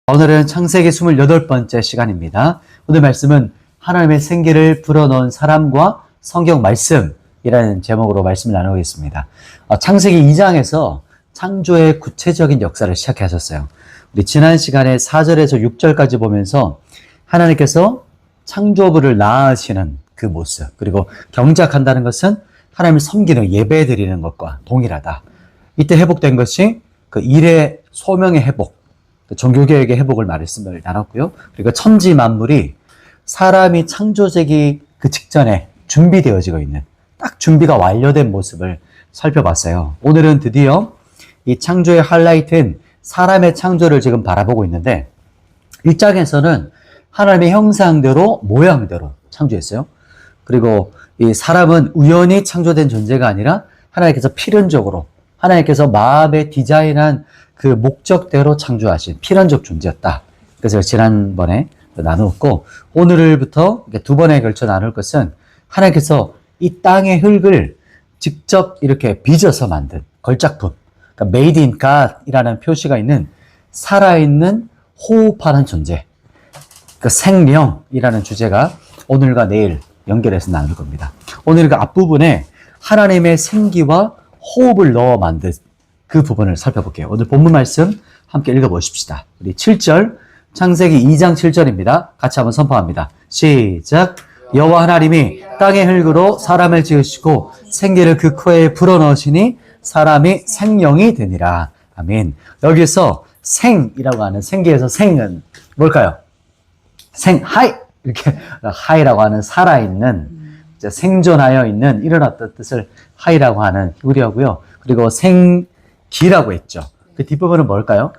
오늘은 창세기 28번째 시간입니다. 오늘 말씀은 하나님의 생기를 불어넣은 사람과 성경 말씀이라는 제목으로 말씀을 나누겠습니다. 창세기 2장에서 창조의 구체적인 역사를 시작하셨어요. 우리 지난 시간에 4절에서 6절까지 보면서 하나님께서 창조부를 낳으시는 그 모습, 그리고 경작한다는 것은 하나님을 섬기는 예배 드리는 것과 동일하다. 이때 회복된 것이 그 일의 소명의 회복, 종교개혁의 회복을 말씀을 나눴고요. 그리고 천지 만물이 사람이 창조되기 그 직전에 준비되어지고 있는, 딱 준비가 완료된 모습을 살펴봤어요. 오늘은 드디어 이 창조의 하이라이트인 사람의 창조를 지금 바라보고 있는데, 1장에서는 하나님의 형상대로 모양대로 창조했어요. 그리고 이 사람은 우연히 창조된 존재가 아니라 하나님께서 필연적으로, 하나님께서 마음에 디자인한 그 목적대로 창조하신 필연적 존재였다. 그래서 지난번에 나누었고, 오늘부터 두 번에 걸쳐 나눌 것은 하나님께서 이 땅의 흙을 직접 이렇게 빚어서 만든 걸작품, 그러니까 Made in God이라는 표시가 있는 살아있는 호흡하는 존재, 그 생명이라는 주제가 오늘과 내일 연결해서 나눌 겁니다. 오늘 그 앞부분에 하나님의 생기와 호흡을 넣어 만든 그 부분을 살펴볼게요. 오늘 본문 말씀 함께 읽어보십시다. 우리 7절, 창세기 2장 7절입니다. 같이 한번 선포합니다. 시작. 여호와 하나님이 땅의 흙으로 사람을 지으시고 생기를 그 코에 불어넣으시니 사람이 생명이 되니라. 아멘. 여기서 생이라고 하는, 생기에서 생은 뭘까요? 하이! 이렇게 하이라고 하는 살아있는, 생존하여 있는 이런 어떤 뜻을 하이라고 하는 히브리어고요. 그리고 생기라고 했죠. 그 뒷부분은 뭘까요?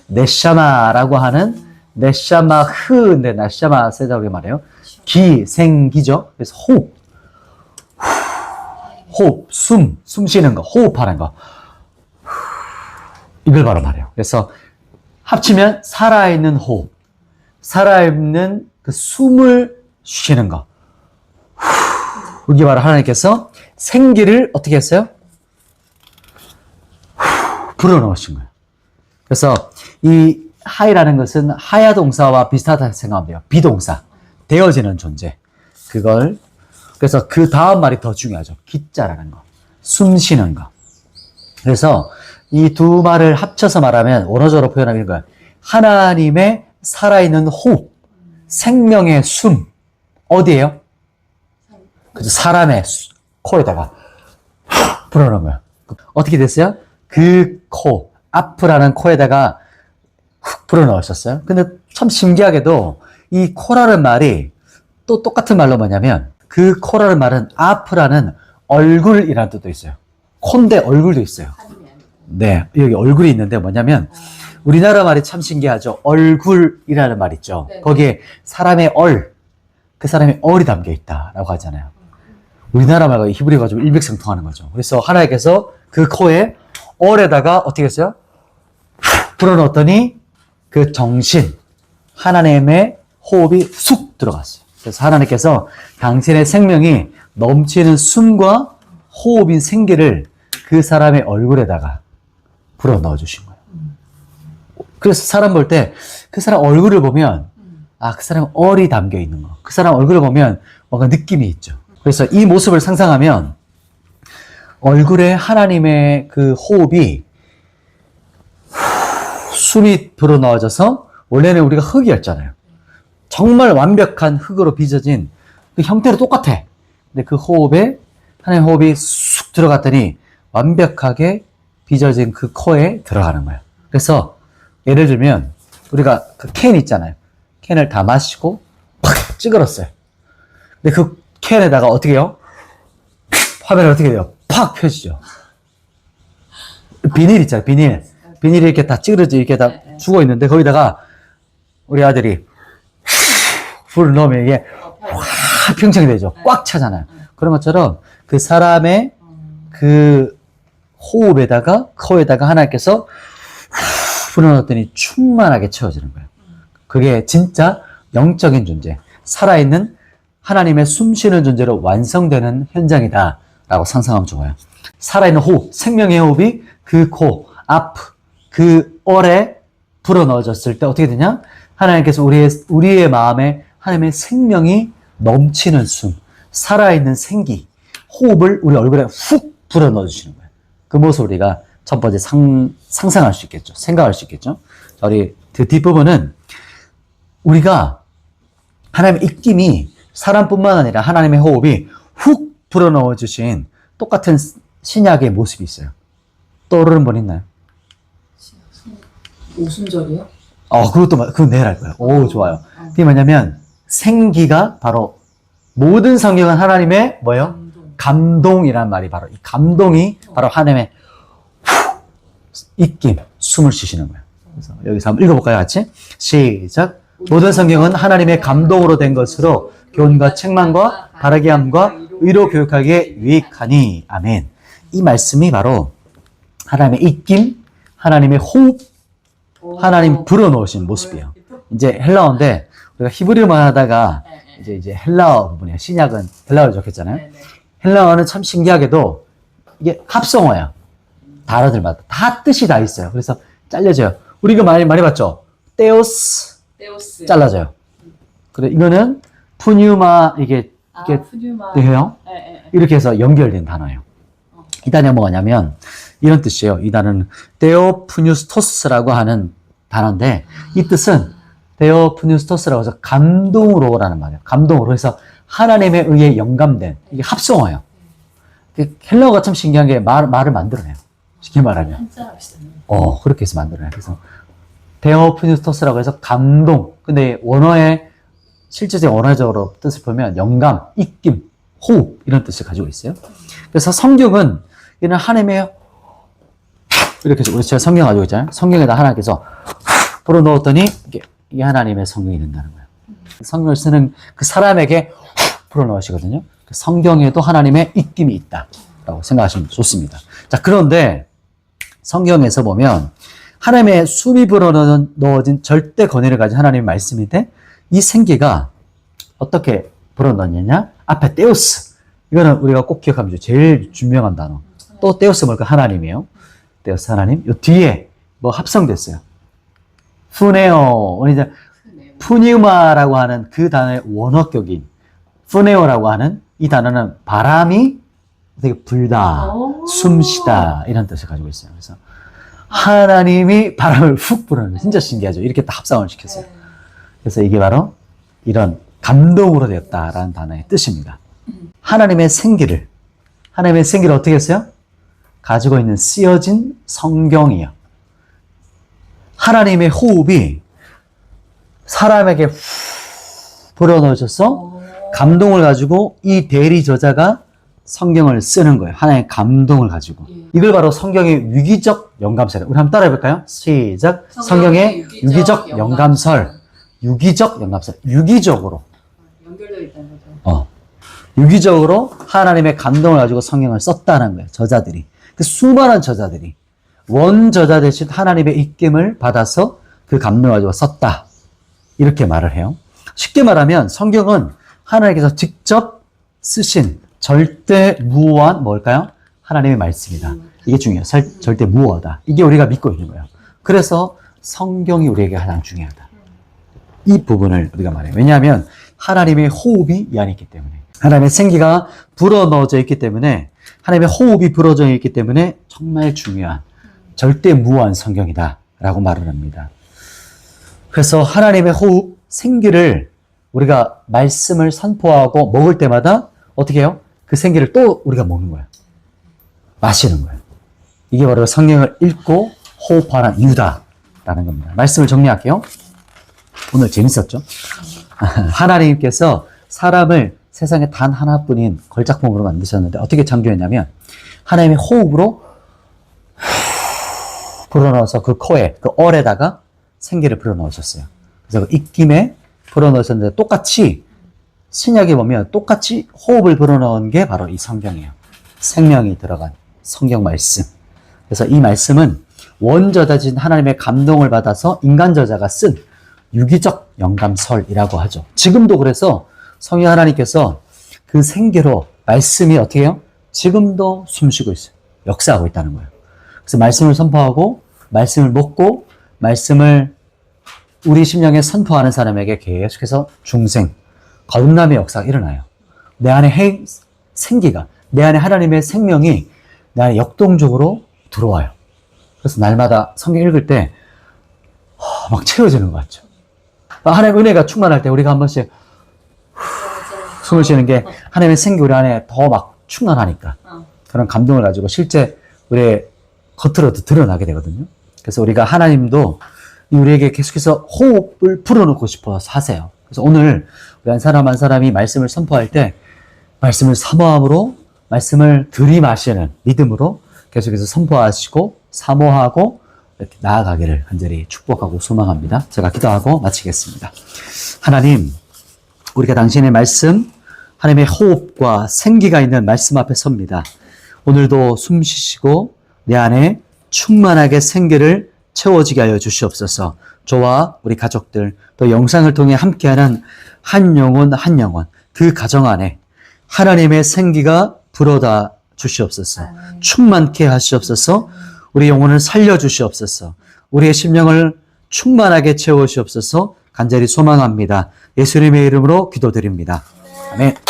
네샤마라고 하는, 네샤마흐인데 나샤마 세다고 말해요. 생기죠. 그래서 호흡, 숨 쉬는 거, 호흡하는 거. 이걸 바로 말해요. 그래서 합치면 살아있는 호흡, 살아있는 그 숨을 쉬는 거. 여기 바로 하나님께서 생기를 어떻게 했어요? 불어넣으신 거예요. 그래서 이 하이라는 것은 하야 동사와 비슷하다고 생각하면 돼요. 비동사, 되어지는 존재. 그래서 그 다음 말이 더 중요하죠. 기자라는 거, 숨 쉬는 거. 그래서 이 두 말을 합쳐서 말하면 원어적으로 표현하면 이거예요. 하나님의 살아있는 호흡, 생명의 숨, 어디예요? 그래서 사람의 코에다가 불어넣은 거예요. 어떻게 됐어요? 그 코, 아프라는 코에다가 훅 불어넣으셨어요. 근데 참 신기하게도 이 코라는 말이 또 똑같은 말로 뭐냐면, 그 코라는 말은 아프라는 얼굴이라는 뜻도 있어요. 콘데 얼굴도 있어요. 네, 여기 얼굴이 있는데 뭐냐면, 우리나라 말이 참 신기하죠. 얼굴이라는 말 있죠. 거기에 사람의 그 사람의 얼이 담겨 있다라고 하잖아요. 우리나라 말과 히브리어가 좀 일맥상통하는 거죠. 그래서 하나님께서 그 코에 얼에다가 어떻게 했어요? 불어넣었더니 그 정신, 하나님의 호흡이 쑥 들어갔어요. 그래서 하나님께서 당신의 생명이 넘치는 숨과 호흡인 생기를 그 사람의 얼굴에다가 불어넣어 주신 거예요. 그래서 사람 볼 때 그 사람 얼굴을 보면, 그 사람 얼이 담겨 있는 거, 그 사람 얼굴을 보면 뭔가 느낌이 있죠. 그래서 이 모습을 상상하면 얼굴에 하나님의 그 호흡이 숨이 불어넣어져서, 원래는 우리가 흙이었잖아요. 정말 완벽한 흙으로 빚어진 그 형태로 똑같아. 근데 그 호흡에 하나님의 호흡이 쑥 들어갔더니 완벽하게 빚어진 그 코에 들어가는 거예요. 그래서 예를 들면 우리가 그 캔 있잖아요. 캔을 다 마시고 팍 찌그렀어요. 근데 그 캔에다가 어떻게 해요? 화면을 어떻게 돼요? 팍 펴지죠. 비닐 있잖아요. 비닐이 이렇게 다 찌그러져 이렇게 다 죽어 있는데, 거기다가 우리 아들이 불을 넣으면 이게 확 평정이 되죠. 꽉 차잖아요. 그런 것처럼 그 사람의 그 호흡에다가, 코에다가 하나님께서 불어넣었더니 충만하게 채워지는 거예요. 그게 진짜 영적인 존재, 살아있는 하나님의 숨쉬는 존재로 완성되는 현장이다 라고 상상하면 좋아요. 살아있는 호흡, 생명의 호흡이 그 코, 앞, 그 얼에 불어넣어졌을 때 어떻게 되냐? 하나님께서 우리의 마음에 하나님의 생명이 넘치는 숨, 살아있는 생기, 호흡을 우리 얼굴에 훅 불어넣어 주시는 거예요. 그 모습을 우리가 첫 번째 상상할 수 있겠죠. 생각할 수 있겠죠. 자, 우리 그 뒷부분은 우리가 하나님의 입김이 사람뿐만 아니라 하나님의 호흡이 훅 불어넣어 주신 똑같은 신약의 모습이 있어요. 떠오르는 분 있나요? 오순절이요? 그건 내일 할 거예요. 오, 좋아요. 그게 뭐냐면 생기가 바로 모든 성경은 하나님의 뭐예요? 감동이란 말이 바로 이 감동이 바로 하나님의 입김, 숨을 쉬시는 거예요. 그래서 여기서 한번 읽어볼까요, 같이? 시작. 모든 성경은 하나님의 감동으로 된 것으로 교훈과 책망과 바르게 함과 의로 교육하기에 유익하니. 아멘. 이 말씀이 바로 하나님의 입김, 하나님의 호흡, 하나님 불어넣으신 모습이에요. 이제 헬라어인데 우리가 히브리어만 하다가 이제 헬라어 부분이에요. 신약은 헬라어를 적혔잖아요. 헬라어는 참 신기하게도 이게 합성어야. 단어들마다 다 뜻이 다 있어요. 그래서 잘려져요. 우리가 많이 봤죠? 테오스 잘라져요. 그래 이거는 푸뉴마 이게 돼요. 이렇게 해서 연결된 단어예요. 이 단어가 뭐냐면 이런 뜻이에요. 이 단어는 데오푸뉴스토스라고 하는 단어인데 이 뜻은 데오푸뉴스토스라고 해서 감동으로라는 말이에요. 감동으로 해서 하나님에 의해 영감된 이게 합성어예요. 헬라어가 참 신기한 게 말을 만들어내요. 쉽게 말하면 그렇게 해서 만들어내요. 그래서 데오푸뉴스토스라고 해서 감동. 근데 원어의 실제적 원어적으로 뜻을 보면 영감, 입김, 호흡 이런 뜻을 가지고 있어요. 그래서 성경은 이는 하나님의 이렇게 해서 우리 제가 성경 가지고 있잖아요. 성경에다 하나님께서 불어넣었더니 이게 하나님의 성경이 된다는 거예요. 성경을 쓰는 그 사람에게 불어넣으시거든요. 성경에도 하나님의 입김이 있다라고 생각하시면 좋습니다. 자, 그런데 성경에서 보면 하나님의 숨이 불어넣어진 절대 권위를 가진 하나님의 말씀인데 이 생기가 어떻게 불어넣느냐? 앞에 테오스. 이거는 우리가 꼭 기억하면 좋죠. 제일 유명한 단어. 또 테오스 뭘까? 하나님이에요. 테오스 하나님. 요 뒤에 뭐 합성됐어요. 푸네오. 이제 푸니우마라고 하는 그 단어의 원어격인 푸네오라고 하는 이 단어는 바람이 되게 불다, 숨쉬다 이런 뜻을 가지고 있어요. 그래서 하나님이 바람을 훅 불어넣는 진짜 신기하죠. 이렇게 딱 합성을 시켰어요. 그래서 이게 바로 이런 감동으로 되었다라는 단어의 뜻입니다. 하나님의 생기를 어떻게 했어요? 가지고 있는 쓰여진 성경이요. 하나님의 호흡이 사람에게 후 불어넣으셔서 감동을 가지고 이 대리 저자가 성경을 쓰는 거예요. 하나님의 감동을 가지고. 이걸 바로 성경의 위기적 영감설. 우리 한번 따라해 볼까요? 시작. 성경의 유기적 영감설. 유기적 영감설. 유기적으로. 연결되어 있다는 거죠. 유기적으로 하나님의 감동을 가지고 성경을 썼다는 거예요. 저자들이. 그 수많은 저자들이 원저자 대신 하나님의 입김을 받아서 그 감동을 가지고 썼다. 이렇게 말을 해요. 쉽게 말하면 성경은 하나님께서 직접 쓰신 절대 무오한 뭘까요? 하나님의 말씀이다. 이게 중요해요. 절대 무오하다. 이게 우리가 믿고 있는 거예요. 그래서 성경이 우리에게 가장 중요하다. 이 부분을 우리가 말해요. 왜냐하면 하나님의 호흡이 이 안에 있기 때문에. 하나님의 생기가 불어넣어져 있기 때문에 하나님의 호흡이 불어져 있기 때문에 정말 중요한 절대 무오한 성경이다 라고 말을 합니다. 그래서 하나님의 호흡, 생기를 우리가 말씀을 선포하고 먹을 때마다 어떻게 해요? 그 생기를 또 우리가 먹는 거예요. 마시는 거예요. 이게 바로 성경을 읽고 호흡하는 이유다라는 겁니다. 말씀을 정리할게요. 오늘 재밌었죠? 하나님께서 사람을 세상에 단 하나뿐인 걸작품으로 만드셨는데 어떻게 창조했냐면 하나님의 호흡으로 불어넣어서 그 코에, 그 얼에다가 생기를 불어넣으셨어요. 그래서 그 입김에 불어넣으셨는데 똑같이 신약에 보면 똑같이 호흡을 불어넣은 게 바로 이 성경이에요. 생명이 들어간 성경 말씀. 그래서 이 말씀은 원저자진 하나님의 감동을 받아서 인간 저자가 쓴 유기적 영감설이라고 하죠. 지금도 그래서 성령 하나님께서 그 생기로 말씀이 어떻게 해요? 지금도 숨쉬고 있어요. 역사하고 있다는 거예요. 그래서 말씀을 선포하고 말씀을 먹고 말씀을 우리 심령에 선포하는 사람에게 계속해서 중생, 거듭남의 역사가 일어나요. 내 안에 생기가, 내 안에 하나님의 생명이 내 안에 역동적으로 들어와요. 그래서 날마다 성경 읽을 때 막 채워지는 것 같죠. 하나님의 은혜가 충만할 때 우리가 한 번씩 숨을 쉬는 게 하나님의 생기 우리 안에 더 막 충만하니까 그런 감동을 가지고 실제 우리의 겉으로도 드러나게 되거든요. 그래서 우리가 하나님도 우리에게 계속해서 호흡을 불어넣고 싶어서 하세요. 그래서 오늘 우리 한 사람이 말씀을 선포할 때 말씀을 사모함으로 말씀을 들이마시는 믿음으로 계속해서 선포하시고 사모하고 이렇게 나아가기를 간절히 축복하고 소망합니다. 제가 기도하고 마치겠습니다. 하나님, 우리가 당신의 말씀, 하나님의 호흡과 생기가 있는 말씀 앞에 섭니다. 오늘도 숨 쉬시고 내 안에 충만하게 생기를 채워지게 하여 주시옵소서. 저와 우리 가족들 또 영상을 통해 함께하는 한 영혼 그 가정 안에 하나님의 생기가 불어다 주시옵소서. 충만케 하시옵소서. 우리 영혼을 살려주시옵소서. 우리의 심령을 충만하게 채우시옵소서. 간절히 소망합니다. 예수님의 이름으로 기도드립니다. 아멘.